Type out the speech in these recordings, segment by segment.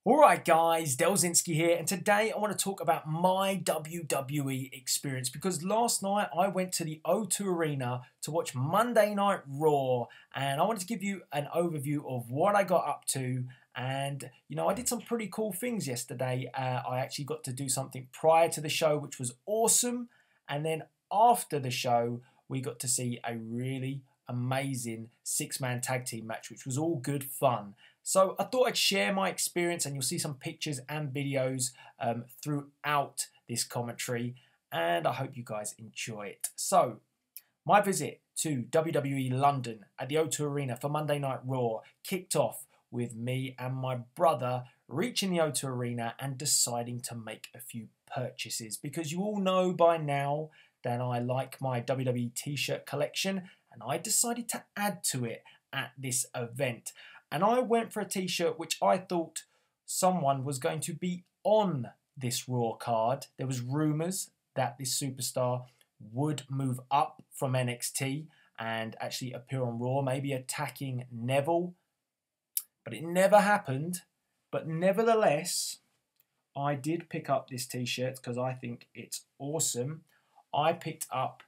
Alright guys, Delzinski here, and today I want to talk about my WWE experience because last night I went to the O2 Arena to watch Monday Night Raw, and I wanted to give you an overview of what I got up to. And I did some pretty cool things yesterday. I actually got to do something prior to the show which was awesome, and then after the show we got to see a really amazing six-man tag team match which was all good fun. So I thought I'd share my experience, and you'll see some pictures and videos throughout this commentary, and I hope you guys enjoy it. So my visit to WWE London at the O2 Arena for Monday Night Raw kicked off with me and my brother reaching the O2 Arena and deciding to make a few purchases, because you all know by now that I like my WWE t-shirt collection, and I decided to add to it at this event. And I went for a t-shirt which I thought someone was going to be on this Raw card. There was rumours that this superstar would move up from NXT and actually appear on Raw, maybe attacking Neville. But it never happened. But nevertheless, I did pick up this t-shirt because I think it's awesome. I picked up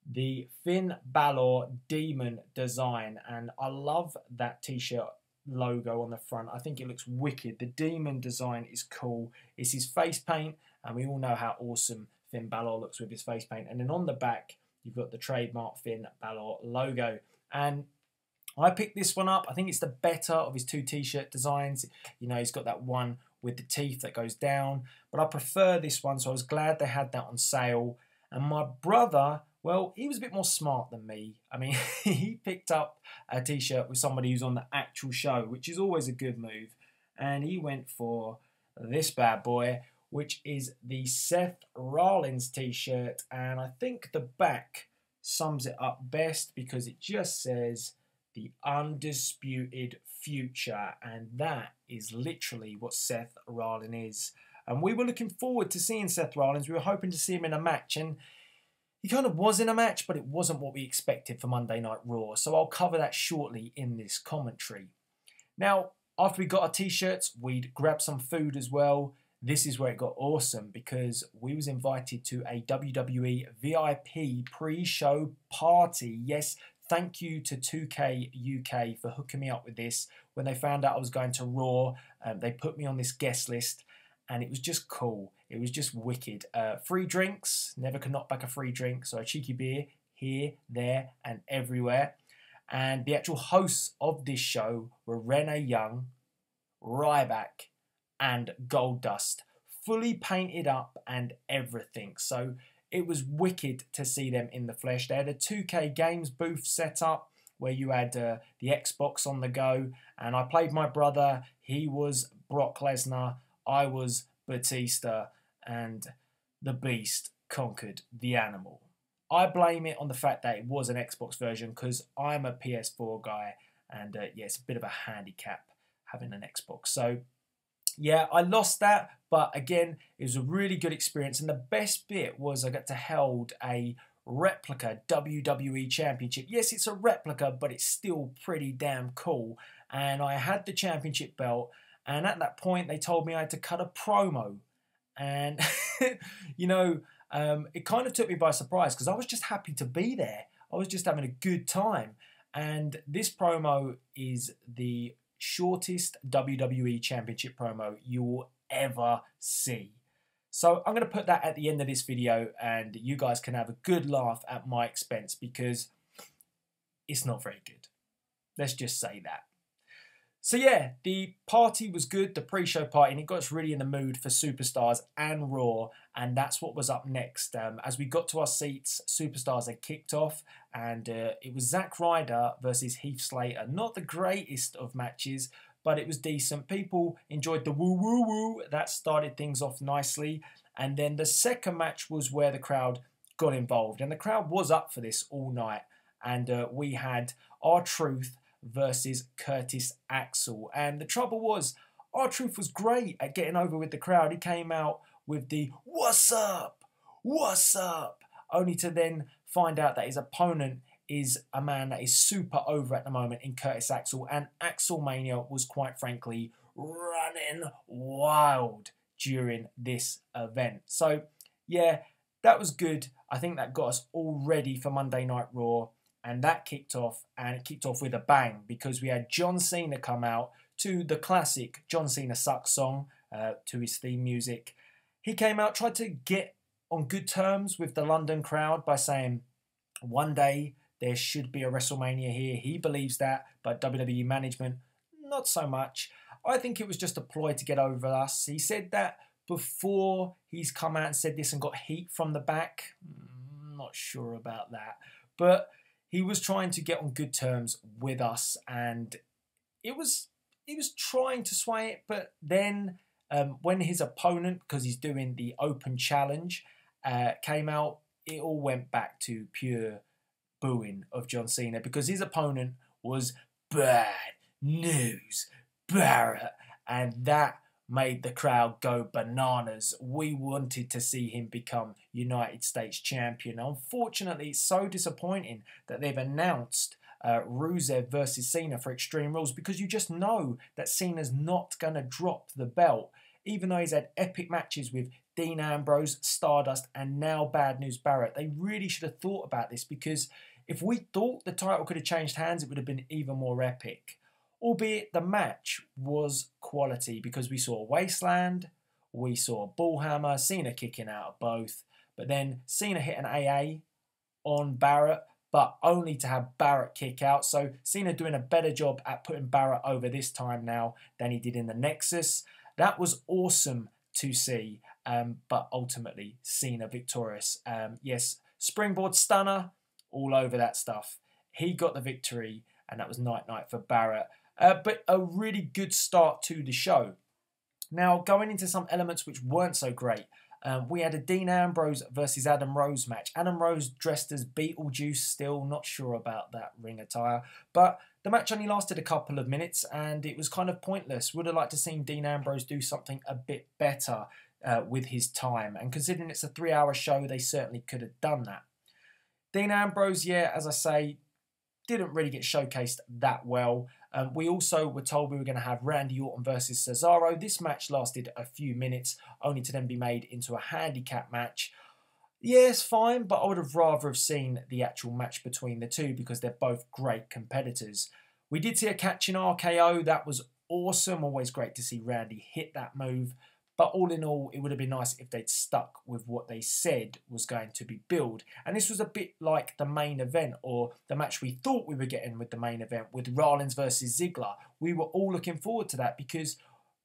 the Finn Balor Demon design, and I love that t-shirt logo on the front. I think it looks wicked. The Demon design is cool. It's his face paint, and we all know how awesome Finn Balor looks with his face paint. And then on the back, you've got the trademark Finn Balor logo. And I picked this one up. I think it's the better of his two t-shirt designs. He's got that one with the teeth that goes down, but I prefer this one, so I was glad they had that on sale. And my brother, well, he was a bit more smart than me. I mean, he picked up a t-shirt with somebody who's on the actual show, which is always a good move. And he went for this bad boy, which is the Seth Rollins t-shirt. And I think the back sums it up best because it just says the Undisputed Future. And that is literally what Seth Rollins is. And we were looking forward to seeing Seth Rollins. We were hoping to see him in a match, and he kind of was in a match, but it wasn't what we expected for Monday Night Raw. So I'll cover that shortly in this commentary. Now, after we got our t-shirts, we'd grab some food as well. This is where it got awesome because we was invited to a WWE VIP pre-show party. Yes, thank you to 2K UK for hooking me up with this. When they found out I was going to Raw, they put me on this guest list, and it was just cool. It was just wicked. Free drinks, never can knock back a free drink. So a cheeky beer here, there, and everywhere. And the actual hosts of this show were Renee Young, Ryback, and Goldust, fully painted up and everything. So it was wicked to see them in the flesh. They had a 2K Games booth set up where you had the Xbox on the go. And I played my brother. He was Brock Lesnar. I was Batista, and the Beast conquered the Animal. I blame it on the fact that it was an Xbox version because I'm a PS4 guy, and yeah, it's a bit of a handicap having an Xbox. So yeah, I lost that, but again, it was a really good experience. And the best bit was I got to hold a replica WWE Championship. Yes, it's a replica, but it's still pretty damn cool. And I had the championship belt. And at that point, they told me I had to cut a promo. And, it kind of took me by surprise because I was just happy to be there. I was just having a good time. And this promo is the shortest WWE Championship promo you will ever see. So I'm going to put that at the end of this video, and you guys can have a good laugh at my expense because it's not very good. Let's just say that. So yeah, the party was good, the pre-show party, and it got us really in the mood for Superstars and Raw, and that's what was up next. As we got to our seats, Superstars had kicked off, and it was Zack Ryder versus Heath Slater. Not the greatest of matches, but it was decent. People enjoyed the woo-woo-woo. That started things off nicely. And then the second match was where the crowd got involved, and the crowd was up for this all night. And we had R-Truth versus Curtis Axel. And the trouble was, R-Truth was great at getting over with the crowd. He came out with the "What's up? What's up?" only to then find out that his opponent is a man that is super over at the moment in Curtis Axel. And Axel Mania was quite frankly running wild during this event. So, yeah, that was good. I think that got us all ready for Monday Night Raw, and that kicked off, and it kicked off with a bang because we had John Cena come out to the classic John Cena Sucks song, to his theme music. He came out, tried to get on good terms with the London crowd by saying, one day there should be a WrestleMania here. He believes that, but WWE management, not so much. I think it was just a ploy to get over us. He said that before he's come out and said this and got heat from the back. Not sure about that. But he was trying to get on good terms with us, and he was trying to sway it, but then when his opponent, because he's doing the open challenge, came out, it all went back to pure booing of John Cena because his opponent was Bad News Barrett, and that made the crowd go bananas. We wanted to see him become United States champion. Unfortunately, it's so disappointing that they've announced Rusev versus Cena for Extreme Rules because you just know that Cena's not going to drop the belt, even though he's had epic matches with Dean Ambrose, Stardust, and now Bad News Barrett. They really should have thought about this because if we thought the title could have changed hands, it would have been even more epic. Albeit the match was quality because we saw Wasteland, we saw Bullhammer, Cena kicking out of both, but then Cena hit an AA on Barrett, but only to have Barrett kick out. So Cena doing a better job at putting Barrett over this time now than he did in the Nexus. That was awesome to see, but ultimately Cena victorious. Yes, springboard stunner, all over that stuff. He got the victory, and that was night-night for Barrett. But a really good start to the show. Now, going into some elements which weren't so great, we had a Dean Ambrose versus Adam Rose match. Adam Rose dressed as Beetlejuice still, not sure about that ring attire. But the match only lasted a couple of minutes and it was kind of pointless. Would have liked to seen Dean Ambrose do something a bit better with his time. And considering it's a 3-hour show, they certainly could have done that. Dean Ambrose, yeah, as I say, didn't really get showcased that well. We also were told we were going to have Randy Orton versus Cesaro. This match lasted a few minutes, only to then be made into a handicap match. Yes, fine, but I would have rather have seen the actual match between the two because they're both great competitors. We did see a catch in RKO. That was awesome. Always great to see Randy hit that move. But all in all, it would have been nice if they'd stuck with what they said was going to be billed. And this was a bit like the main event, or the match we thought we were getting with the main event, with Rollins versus Ziggler. We were all looking forward to that because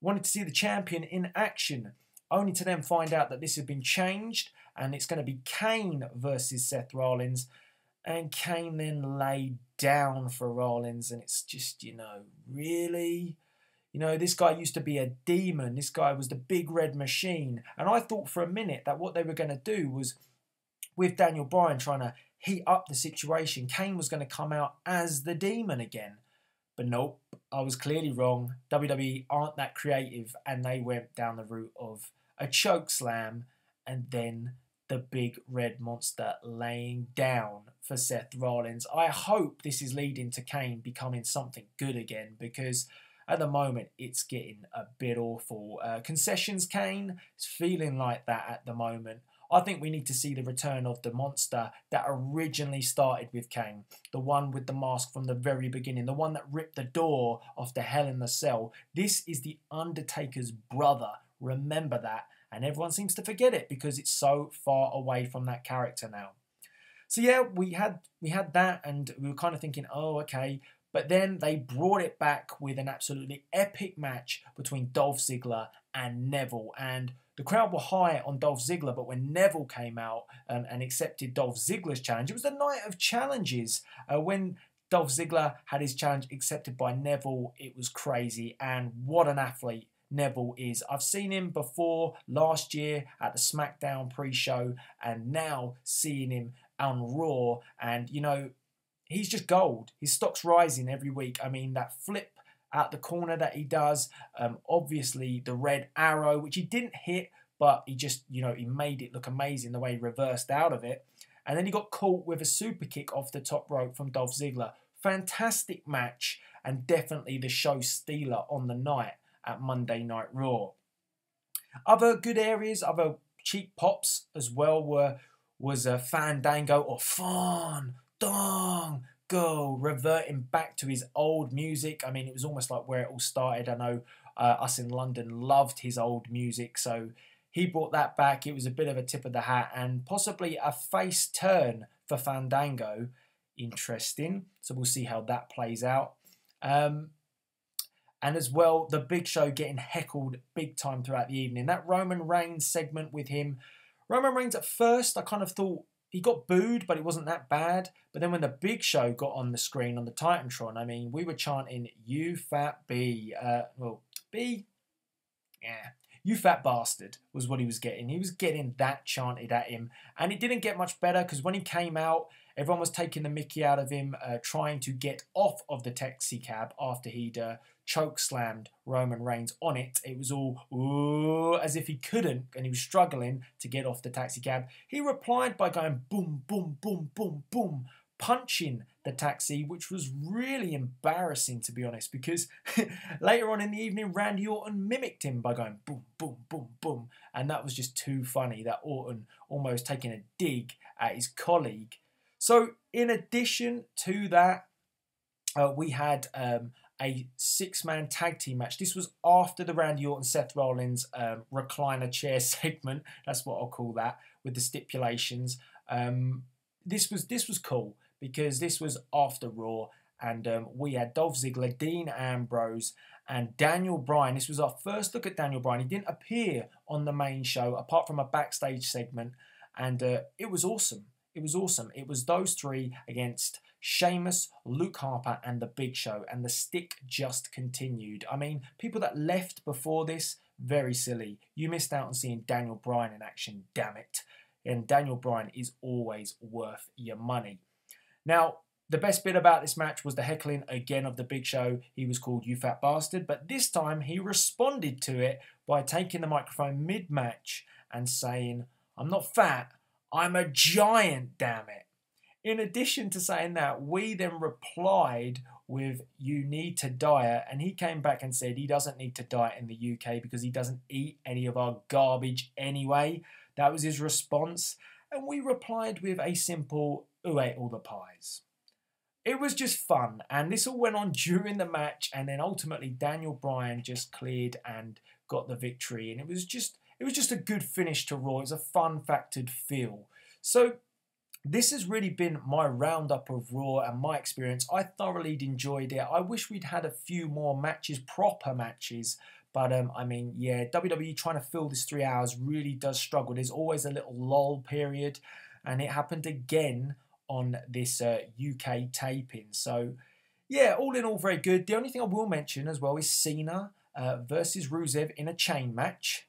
we wanted to see the champion in action, only to then find out that this had been changed, and it's going to be Kane versus Seth Rollins. And Kane then laid down for Rollins, and it's just, really? This guy used to be a demon. This guy was the big red machine. And I thought for a minute that what they were going to do was, with Daniel Bryan trying to heat up the situation, Kane was going to come out as the demon again. But nope, I was clearly wrong. WWE aren't that creative, and they went down the route of a choke slam and then the big red monster laying down for Seth Rollins. I hope this is leading to Kane becoming something good again, because at the moment, it's getting a bit awful. Concessions Kane is feeling like that at the moment. I think we need to see the return of the monster that originally started with Kane. The one with the mask from the very beginning. The one that ripped the door off the Hell in a Cell. This is the Undertaker's brother. Remember that. And everyone seems to forget it because it's so far away from that character now. So yeah, we had that, and we were kind of thinking, oh, okay. But then they brought it back with an absolutely epic match between Dolph Ziggler and Neville. And the crowd were high on Dolph Ziggler, but when Neville came out and accepted Dolph Ziggler's challenge, it was the night of challenges. When Dolph Ziggler had his challenge accepted by Neville, it was crazy. And what an athlete Neville is. I've seen him before last year at the SmackDown pre-show, and now seeing him on Raw. And, he's just gold. His stock's rising every week. I mean, that flip out the corner that he does, obviously the red arrow, which he didn't hit, but he just, he made it look amazing the way he reversed out of it. And then he got caught with a super kick off the top rope from Dolph Ziggler. Fantastic match, and definitely the show stealer on the night. at Monday Night Raw. Other good areas, other cheap pops as well was Fandango or Fandango reverting back to his old music. I mean, it was almost like where it all started. I know us in London loved his old music, so he brought that back. It was a bit of a tip of the hat and possibly a face turn for Fandango. Interesting. So we'll see how that plays out. And as well, the Big Show getting heckled big time throughout the evening. That Roman Reigns segment with him. Roman Reigns at first, I kind of thought he got booed, but it wasn't that bad. But then when the Big Show got on the screen on the Titantron, I mean, we were chanting, "You fat B." B? Yeah. "You fat bastard" was what he was getting. He was getting that chanted at him. And it didn't get much better because when he came out, everyone was taking the mickey out of him, trying to get off of the taxi cab after he'd choke slammed Roman Reigns on it. It was all ooh, as if he couldn't and he was struggling to get off the taxi cab. He replied by going boom, boom, boom, boom, boom, punching the taxi, which was really embarrassing, to be honest, because later on in the evening, Randy Orton mimicked him by going boom, boom, boom, boom. And that was just too funny, that Orton almost taking a dig at his colleague. So in addition to that, we had a six-man tag team match. This was after the Randy Orton Seth Rollins recliner chair segment. That's what I'll call that, with the stipulations. This was cool because this was after Raw, and we had Dolph Ziggler, Dean Ambrose, and Daniel Bryan. This was our first look at Daniel Bryan. He didn't appear on the main show apart from a backstage segment, and it was awesome. It was awesome. It was those three against Sheamus, Luke Harper, and The Big Show, and the stick just continued. I mean, people that left before this, very silly. You missed out on seeing Daniel Bryan in action, damn it. And Daniel Bryan is always worth your money. Now, the best bit about this match was the heckling again of The Big Show. He was called "You Fat Bastard," but this time he responded to it by taking the microphone mid-match and saying, "I'm not fat, I'm a giant, damn it." In addition to saying that, we then replied with "You need to diet," and he came back and said he doesn't need to diet in the UK because he doesn't eat any of our garbage anyway. That was his response, and we replied with a simple "Who ate all the pies?" It was just fun, and this all went on during the match, and then ultimately Daniel Bryan just cleared and got the victory, and it was just a good finish to Raw. It was a fun-factored feel. So this has really been my roundup of Raw and my experience. I thoroughly enjoyed it. I wish we'd had a few more matches, proper matches. But, I mean, yeah, WWE trying to fill this 3 hours really does struggle. There's always a little lull period. And it happened again on this UK taping. So, yeah, all in all, very good. The only thing I will mention as well is Cena versus Rusev in a chain match.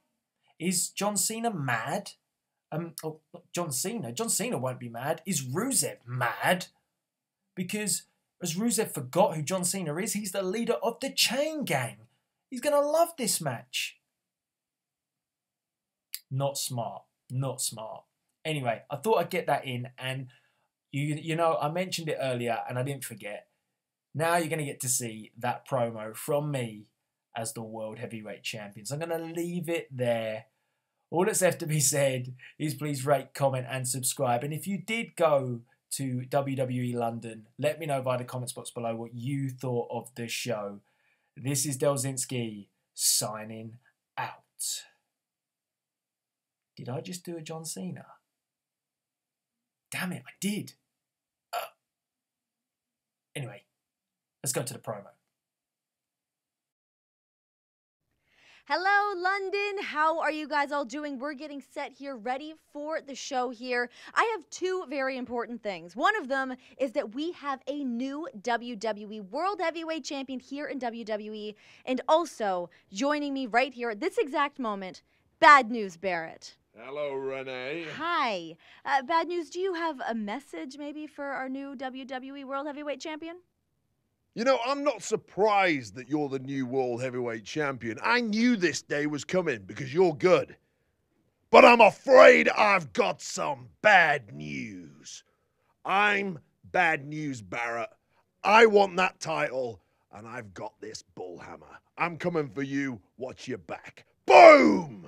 Is John Cena mad? John Cena won't be mad. Is Rusev mad? Because as Rusev forgot who John Cena is, he's the leader of the Chain Gang. He's going to love this match. Not smart. Not smart. Anyway, I thought I'd get that in, and you know, I mentioned it earlier and I didn't forget. Now you're going to get to see that promo from me as the World Heavyweight Champion. So I'm going to leave it there. All that's left to be said is please rate, comment, and subscribe. And if you did go to WWE London, let me know via the comments box below what you thought of the show. This is Delzinski signing out. Did I just do a John Cena? Damn it, I did. Anyway, let's go to the promo. Hello, London. How are you guys all doing? We're getting set here, ready for the show here. I have two very important things. One of them is that we have a new WWE World Heavyweight Champion here in WWE. And also, joining me right here at this exact moment, Bad News Barrett. Hello, Renee. Hi. Bad News, do you have a message maybe for our new WWE World Heavyweight Champion? You know, I'm not surprised that you're the new World Heavyweight Champion. I knew this day was coming because you're good. But I'm afraid I've got some bad news. I'm Bad News Barrett. I want that title, and I've got this bullhammer. I'm coming for you. Watch your back. Boom!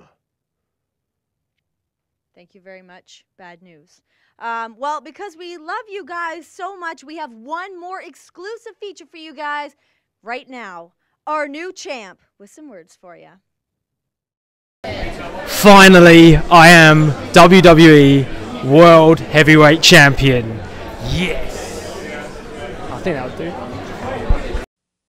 Thank you very much. Bad news. Well, because we love you guys so much, we have one more exclusive feature for you guys right now. Our new champ with some words for you. Finally, I am WWE World Heavyweight Champion. Yes! I think that would do.